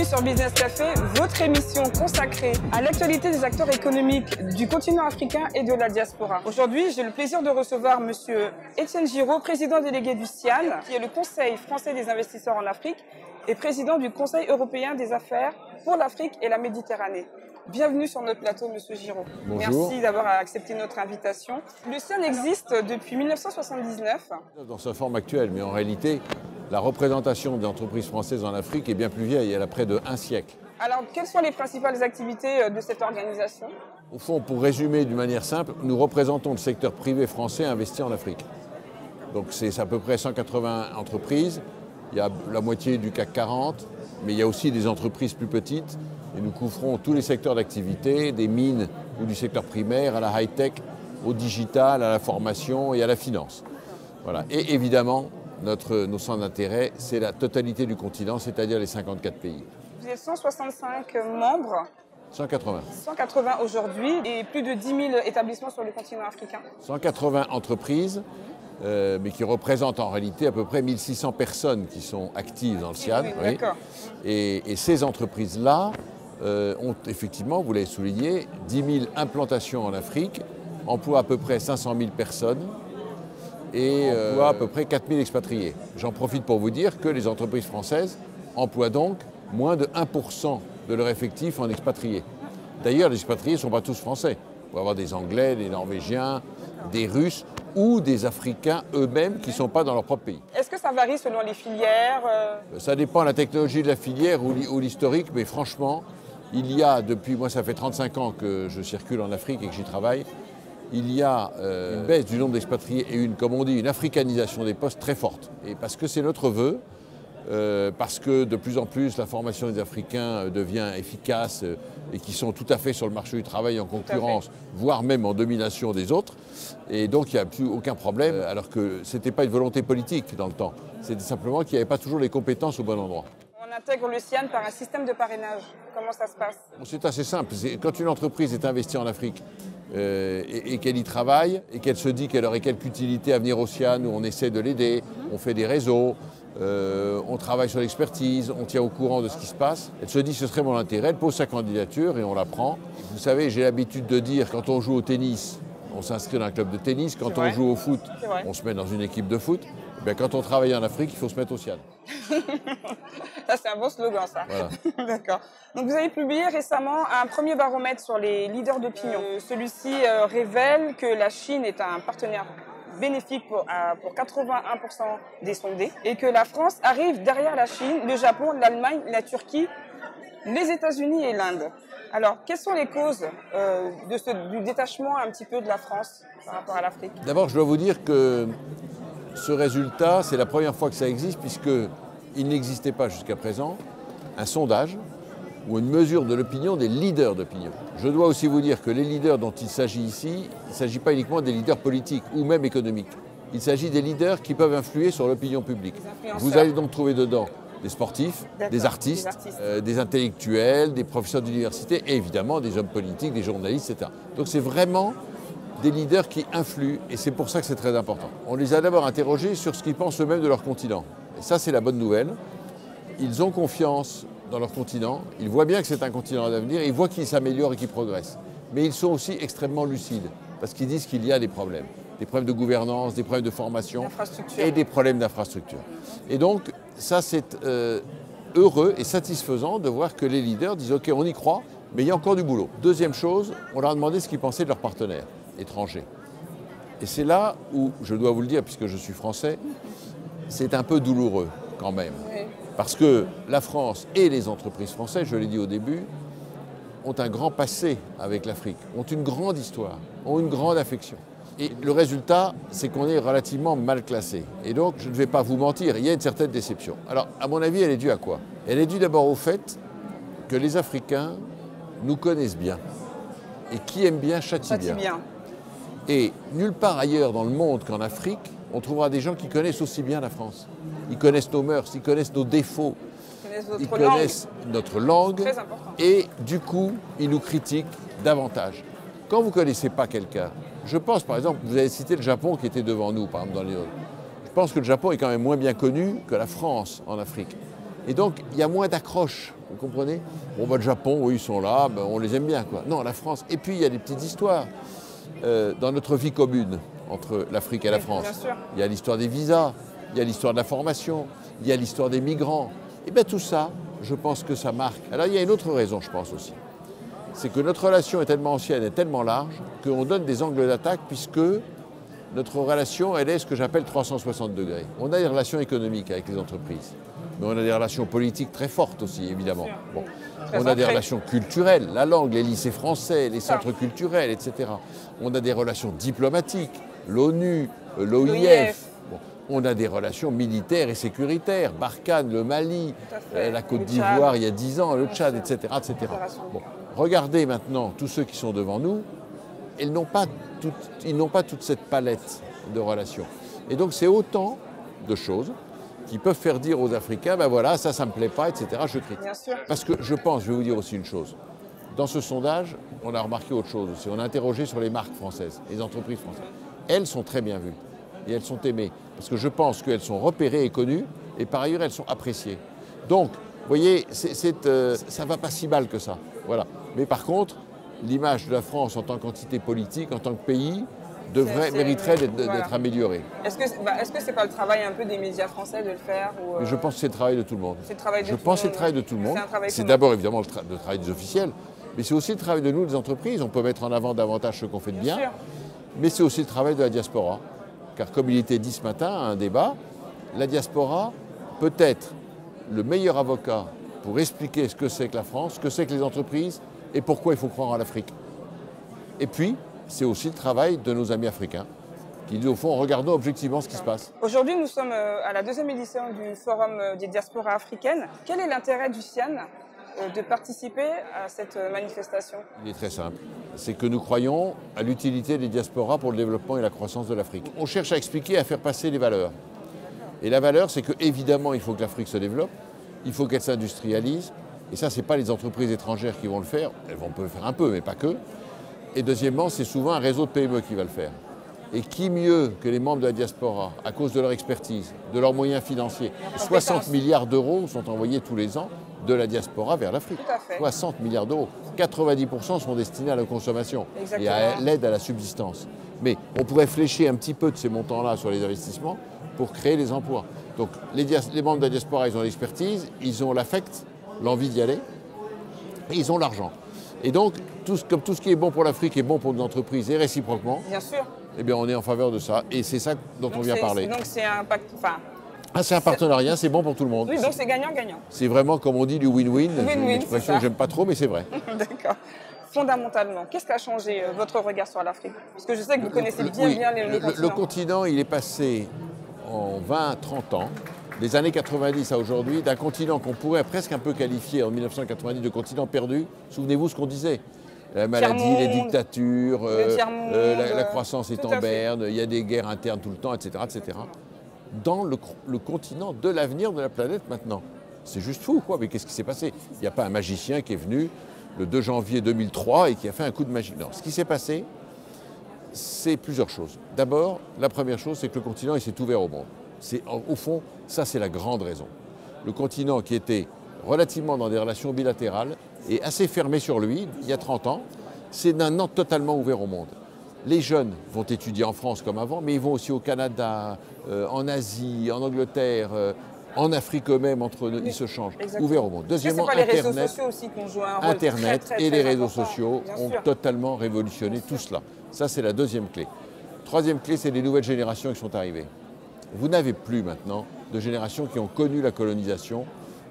Bienvenue sur Business Café, votre émission consacrée à l'actualité des acteurs économiques du continent africain et de la diaspora. Aujourd'hui, j'ai le plaisir de recevoir Monsieur Étienne Giraud, président délégué du CIAN, qui est le Conseil français des investisseurs en Afrique et président du Conseil européen des affaires pour l'Afrique et la Méditerranée. Bienvenue sur notre plateau, Monsieur Giraud. Bonjour. Merci d'avoir accepté notre invitation. Le CIAN existe depuis 1979. Dans sa forme actuelle, mais en réalité, la représentation des entreprises françaises en Afrique est bien plus vieille, elle a près de 1 siècle. Alors, quelles sont les principales activités de cette organisation? Au fond, pour résumer d'une manière simple, nous représentons le secteur privé français investi en Afrique. Donc c'est à peu près 180 entreprises, il y a la moitié du CAC 40, mais il y a aussi des entreprises plus petites, et nous couvrons tous les secteurs d'activité, des mines ou du secteur primaire, à la high-tech, au digital, à la formation et à la finance. Voilà. Et évidemment, nos centres d'intérêt, c'est la totalité du continent, c'est-à-dire les 54 pays. Vous êtes 165 membres. 180. 180 aujourd'hui et plus de 10 000 établissements sur le continent africain. 180 entreprises, mais qui représentent en réalité à peu près 1600 personnes qui sont actives dans le CIAN. Oui. Et ces entreprises-là ont effectivement, vous l'avez souligné, 10 000 implantations en Afrique, emploient à peu près 500 000 personnes, et à peu près 4 000 expatriés. J'en profite pour vous dire que les entreprises françaises emploient donc moins de 1% de leur effectif en expatriés. D'ailleurs, les expatriés ne sont pas tous français. Il peut y avoir des Anglais, des Norvégiens, des Russes ou des Africains eux-mêmes qui ne sont pas dans leur propre pays. Est-ce que ça varie selon les filières? Ça dépend de la technologie de la filière ou l'historique, mais franchement, il y a depuis, moi ça fait 35 ans que je circule en Afrique et que j'y travaille, il y a une baisse du nombre d'expatriés et comme on dit, une africanisation des postes très forte. Et parce que c'est notre vœu, parce que de plus en plus la formation des Africains devient efficace et qui sont tout à fait sur le marché du travail en concurrence, voire même en domination des autres. Et donc il n'y a plus aucun problème, alors que ce n'était pas une volonté politique dans le temps. C'était simplement qu'il n'y avait pas toujours les compétences au bon endroit. On intègre le CIAN par un système de parrainage. Comment ça se passe? C'est assez simple. Quand une entreprise est investie en Afrique et qu'elle y travaille et qu'elle se dit qu'elle aurait quelque utilité à venir au CIAN, où on essaie de l'aider, on fait des réseaux, on travaille sur l'expertise, on tient au courant de ce qui se passe. Elle se dit ce serait mon intérêt, elle pose sa candidature et on la prend. Vous savez, j'ai l'habitude de dire quand on joue au tennis, on s'inscrit dans un club de tennis. Quand on joue au foot, on se met dans une équipe de foot. Et bien, quand on travaille en Afrique, il faut se mettre au CIAN. Ça, c'est un beau slogan, ça. Voilà. D'accord. Donc, vous avez publié récemment un premier baromètre sur les leaders d'opinion. Celui-ci révèle que la Chine est un partenaire bénéfique pour 81% des sondés et que la France arrive derrière la Chine, le Japon, l'Allemagne, la Turquie, les États-Unis et l'Inde. Alors, quelles sont les causes du détachement un petit peu de la France par rapport à l'Afrique? D'abord, je dois vous dire que ce résultat, c'est la première fois que ça existe, puisqu'il n'existait pas jusqu'à présent un sondage ou une mesure de l'opinion des leaders d'opinion. Je dois aussi vous dire que les leaders dont il s'agit ici, il ne s'agit pas uniquement des leaders politiques ou même économiques. Il s'agit des leaders qui peuvent influer sur l'opinion publique. Vous allez donc trouver dedans des sportifs, des artistes, des intellectuels, des professeurs d'université et évidemment des hommes politiques, des journalistes, etc. Donc c'est vraiment des leaders qui influent et c'est pour ça que c'est très important. On les a d'abord interrogés sur ce qu'ils pensent eux-mêmes de leur continent. Et ça, c'est la bonne nouvelle. Ils ont confiance dans leur continent, ils voient bien que c'est un continent d'avenir, ils voient qu'il s'améliore et qu'il progresse. Mais ils sont aussi extrêmement lucides parce qu'ils disent qu'il y a des problèmes de gouvernance, des problèmes de formation et des problèmes d'infrastructure. Et donc, ça, c'est heureux et satisfaisant de voir que les leaders disent « Ok, on y croit, mais il y a encore du boulot ». Deuxième chose, on leur a demandé ce qu'ils pensaient de leurs partenaires étrangers. Et c'est là où, je dois vous le dire, puisque je suis français, c'est un peu douloureux quand même. Oui. Parce que la France et les entreprises françaises, je l'ai dit au début, ont un grand passé avec l'Afrique, ont une grande histoire, ont une grande affection. Et le résultat, c'est qu'on est relativement mal classé. Et donc, je ne vais pas vous mentir, il y a une certaine déception. Alors, à mon avis, elle est due à quoi? Elle est due d'abord au fait que les Africains nous connaissent bien. Et qui aime bien châtie bien. Et nulle part ailleurs dans le monde qu'en Afrique, on trouvera des gens qui connaissent aussi bien la France. Ils connaissent nos mœurs, ils connaissent nos défauts, ils connaissent notre langue et du coup, ils nous critiquent davantage. Quand vous ne connaissez pas quelqu'un, je pense par exemple, vous avez cité le Japon qui était devant nous, par exemple dans les autres. Je pense que le Japon est quand même moins bien connu que la France en Afrique. Et donc, il y a moins d'accroche, vous comprenez? Bon, bah, le Japon, oui, ils sont là, bah, on les aime bien, quoi. Non, la France. Et puis, il y a des petites histoires dans notre vie commune entre l'Afrique et la France. Il y a l'histoire des visas, il y a l'histoire de la formation, il y a l'histoire des migrants. Et bien, tout ça, je pense que ça marque. Alors, il y a une autre raison, je pense aussi. C'est que notre relation est tellement ancienne et tellement large qu'on donne des angles d'attaque puisque notre relation, elle est ce que j'appelle 360 degrés. On a des relations économiques avec les entreprises, mais on a des relations politiques très fortes aussi, évidemment. Bon. On a des relations culturelles, la langue, les lycées français, les centres culturels, etc. On a des relations diplomatiques, l'ONU, l'OIF. Bon. On a des relations militaires et sécuritaires, Barkhane, le Mali, la Côte d'Ivoire il y a 10 ans, le Tchad, etc. etc. Bon. Regardez maintenant tous ceux qui sont devant nous, ils n'ont pas toute cette palette de relations. Et donc c'est autant de choses qui peuvent faire dire aux Africains, ben voilà, ça ne me plaît pas, etc. Je critique. Bien sûr. Parce que je pense, je vais vous dire aussi une chose, dans ce sondage, on a remarqué autre chose aussi. On a interrogé sur les marques françaises, les entreprises françaises. Elles sont très bien vues et elles sont aimées. Parce que je pense qu'elles sont repérées et connues et par ailleurs elles sont appréciées. Donc, vous voyez, ça ne va pas si mal que ça. Voilà. Mais par contre, l'image de la France en tant qu'entité politique, en tant que pays, mériterait d'être améliorée. Est-ce que ce n'est pas le travail un peu des médias français de le faire ou Je pense que c'est le travail de tout le monde. Je pense que c'est le travail de tout le monde. C'est d'abord évidemment le travail des officiels, mais c'est aussi le travail de nous, des entreprises. On peut mettre en avant davantage ce qu'on fait de bien, mais c'est aussi le travail de la diaspora. Car comme il était dit ce matin à un débat, la diaspora peut être le meilleur avocat pour expliquer ce que c'est que la France, ce que c'est que les entreprises et pourquoi il faut croire en l'Afrique. Et puis, c'est aussi le travail de nos amis africains qui disent au fond, regardons objectivement ce qui se passe. Aujourd'hui, nous sommes à la 2e édition du Forum des diasporas africaines. Quel est l'intérêt du CIAN de participer à cette manifestation? Il est très simple. C'est que nous croyons à l'utilité des diasporas pour le développement et la croissance de l'Afrique. On cherche à expliquer, à faire passer les valeurs. Et la valeur, c'est qu'évidemment, il faut que l'Afrique se développe, il faut qu'elle s'industrialise. Et ça, ce n'est pas les entreprises étrangères qui vont le faire. Elles vont le faire un peu, mais pas que. Et deuxièmement, c'est souvent un réseau de PME qui va le faire. Et qui mieux que les membres de la diaspora, à cause de leur expertise, de leurs moyens financiers. 60 milliards d'euros sont envoyés tous les ans de la diaspora vers l'Afrique. 60 milliards d'euros. 90% sont destinés à la consommation et à l'aide à la subsistance. Mais on pourrait flécher un petit peu de ces montants-là sur les investissements pour créer les emplois. Donc les membres de la diaspora, ils ont l'expertise, ils ont l'affect, l'envie d'y aller, et ils ont l'argent. Et donc, comme tout ce qui est bon pour l'Afrique est bon pour nos entreprises et réciproquement, bien sûr. Eh bien, on est en faveur de ça. Et c'est ça dont on vient parler. Donc c'est un pacte. C'est un partenariat, c'est bon pour tout le monde. Oui, donc c'est gagnant-gagnant. C'est vraiment, comme on dit, du win-win. Win-win, une expression que j'aime pas trop, mais c'est vrai. D'accord. Fondamentalement, qu'est-ce qui a changé votre regard sur l'Afrique? Parce que je sais que vous connaissez bien le continent. Le continent, il est passé en 20-30 ans, des années 90 à aujourd'hui, d'un continent qu'on pourrait presque un peu qualifier en 1990 de continent perdu. Souvenez-vous ce qu'on disait. La maladie, les dictatures, la croissance est en berne, il y a des guerres internes tout le temps, etc. etc. Dans le continent de l'avenir de la planète maintenant. C'est juste fou, quoi. Mais qu'est-ce qui s'est passé? Il n'y a pas un magicien qui est venu le 2 janvier 2003 et qui a fait un coup de magie. Non, ce qui s'est passé, c'est plusieurs choses. D'abord, la première chose, c'est que le continent il s'est ouvert au monde. Au fond, ça c'est la grande raison. Le continent qui était relativement dans des relations bilatérales et assez fermé sur lui, il y a 30 ans, c'est maintenant totalement ouvert au monde. Les jeunes vont étudier en France comme avant, mais ils vont aussi au Canada, en Asie, en Angleterre, en Afrique eux-mêmes, entre eux, ils se changent. Exactement. Ouvert au monde. Deuxièmement, les réseaux sociaux aussi qui ont joué un rôle Internet très et les réseaux important. sociaux Bien ont sûr. totalement révolutionné tout cela. Ça, c'est la deuxième clé. Troisième clé, c'est les nouvelles générations qui sont arrivées. Vous n'avez plus maintenant de générations qui ont connu la colonisation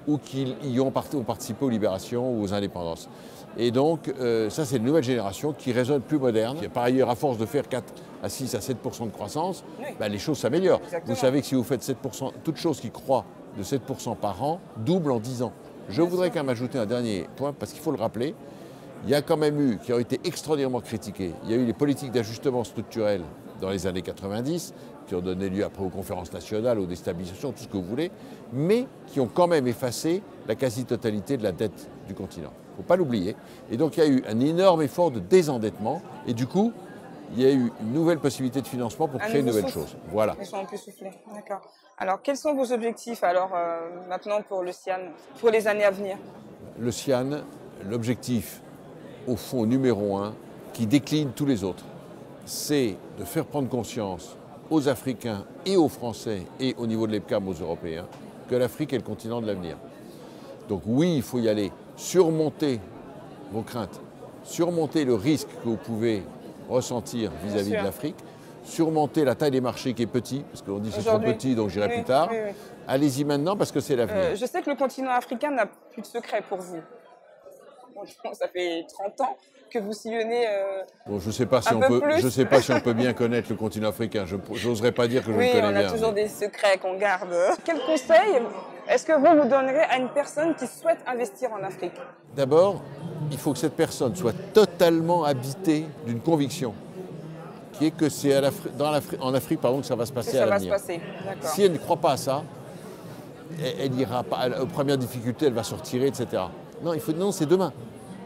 ou qui ont participé aux libérations ou aux indépendances. Et donc, ça, c'est une nouvelle génération qui résonne plus moderne. Par ailleurs, à force de faire 4 à 6 à 7% de croissance, les choses s'améliorent. Vous savez que si vous faites 7%, toute chose qui croît de 7% par an, double en 10 ans. Je voudrais quand même ajouter un dernier point, parce qu'il faut le rappeler. Il y a quand même eu, qui ont été extraordinairement critiquées, il y a eu les politiques d'ajustement structurel dans les années 90, qui ont donné lieu après aux conférences nationales, aux déstabilisations, tout ce que vous voulez, mais qui ont quand même effacé la quasi-totalité de la dette du continent. Il ne faut pas l'oublier. Et donc il y a eu un énorme effort de désendettement, et du coup, il y a eu une nouvelle possibilité de financement pour créer une nouvelle chose. Voilà. Ils sont un peu soufflés, d'accord. Alors, quels sont vos objectifs alors maintenant pour le CIAN, pour les années à venir? Le CIAN, l'objectif, au fond, numéro 1, qui décline tous les autres, c'est de faire prendre conscience aux Africains et aux Français et au niveau de l'EPCAM aux Européens que l'Afrique est le continent de l'avenir. Donc oui, il faut y aller, surmonter vos craintes, surmonter le risque que vous pouvez ressentir vis-à-vis de l'Afrique, surmonter la taille des marchés qui est petit, parce qu'on dit que c'est trop petit, donc j'irai plus tard. Oui. Allez-y maintenant parce que c'est l'avenir. Je sais que le continent africain n'a plus de secret pour vous. Ça fait 30 ans que vous sillonnez bon, je ne sais pas si on peut bien connaître le continent africain. Je n'oserais pas dire que je le connais bien. Oui, on a toujours des secrets qu'on garde. Quel conseil est-ce que vous donnerez à une personne qui souhaite investir en Afrique? D'abord, il faut que cette personne soit totalement habitée d'une conviction, qui est que c'est en Afrique que ça va se passer à l'avenir. Si elle ne croit pas à ça, elle ira pas, aux premières difficultés, elle va se retirer, etc. Non, c'est demain.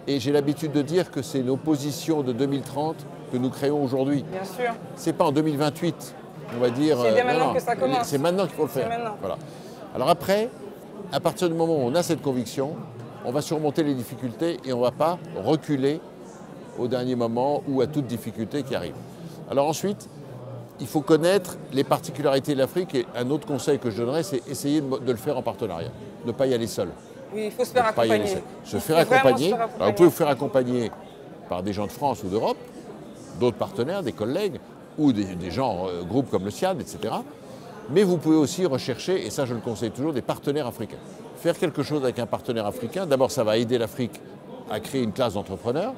Et j'ai l'habitude de dire que c'est nos positions de 2030 que nous créons aujourd'hui. Bien sûr. C'est pas en 2028, on va dire. C'est dès maintenant que ça commence. C'est maintenant qu'il faut le faire. Voilà. Alors après, à partir du moment où on a cette conviction, on va surmonter les difficultés et on ne va pas reculer au dernier moment ou à toute difficulté qui arrive. Alors ensuite, il faut connaître les particularités de l'Afrique et un autre conseil que je donnerais, c'est essayer de le faire en partenariat, ne pas y aller seul. Oui, il faut se faire accompagner. Se faire accompagner. Alors, vous pouvez vous faire accompagner par des gens de France ou d'Europe, d'autres partenaires, des collègues, ou des gens, groupes comme le CIAN, etc. Mais vous pouvez aussi rechercher, et ça je le conseille toujours, des partenaires africains. Faire quelque chose avec un partenaire africain, d'abord ça va aider l'Afrique à créer une classe d'entrepreneurs,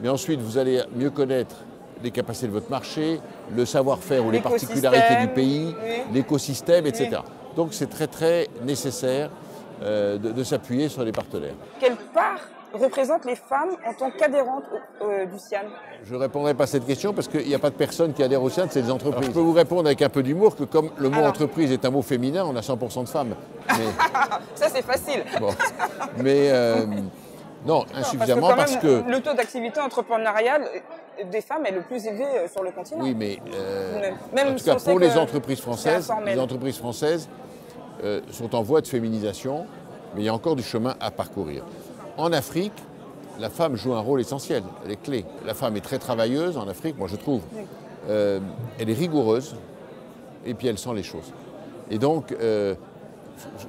mais ensuite vous allez mieux connaître les capacités de votre marché, le savoir-faire ou les particularités du pays, l'écosystème, etc. Oui. Donc c'est très très nécessaire de s'appuyer sur les partenaires. Quelle part représentent les femmes en tant qu'adhérentes du CIAN? Je ne répondrai pas à cette question parce qu'il n'y a pas de personne qui adhère au CIAN, c'est des entreprises. Alors, je peux vous répondre avec un peu d'humour que comme le mot entreprise est un mot féminin, on a 100% de femmes. Mais... Ça c'est facile. Bon. Mais non, insuffisamment parce que... Le taux d'activité entrepreneuriale des femmes est le plus élevé sur le continent. Oui, mais même en tout cas pour les entreprises françaises, sont en voie de féminisation, mais il y a encore du chemin à parcourir. En Afrique, la femme joue un rôle essentiel, elle est clé. La femme est très travailleuse en Afrique, moi je trouve. Elle est rigoureuse et puis elle sent les choses. Et donc,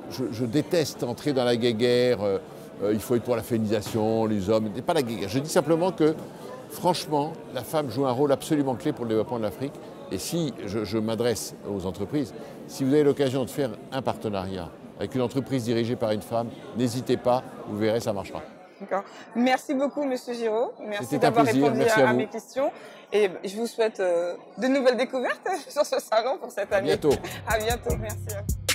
je déteste entrer dans la guéguerre, il faut être pour la féminisation, les hommes, pas la guéguerre. Je dis simplement que, franchement, la femme joue un rôle absolument clé pour le développement de l'Afrique. Et si je m'adresse aux entreprises, si vous avez l'occasion de faire un partenariat avec une entreprise dirigée par une femme, n'hésitez pas, vous verrez, ça marchera. D'accord. Merci beaucoup, Monsieur Giraud. Merci d'avoir répondu à mes questions. Et je vous souhaite de nouvelles découvertes sur ce salon pour cette année. À bientôt. À bientôt, merci.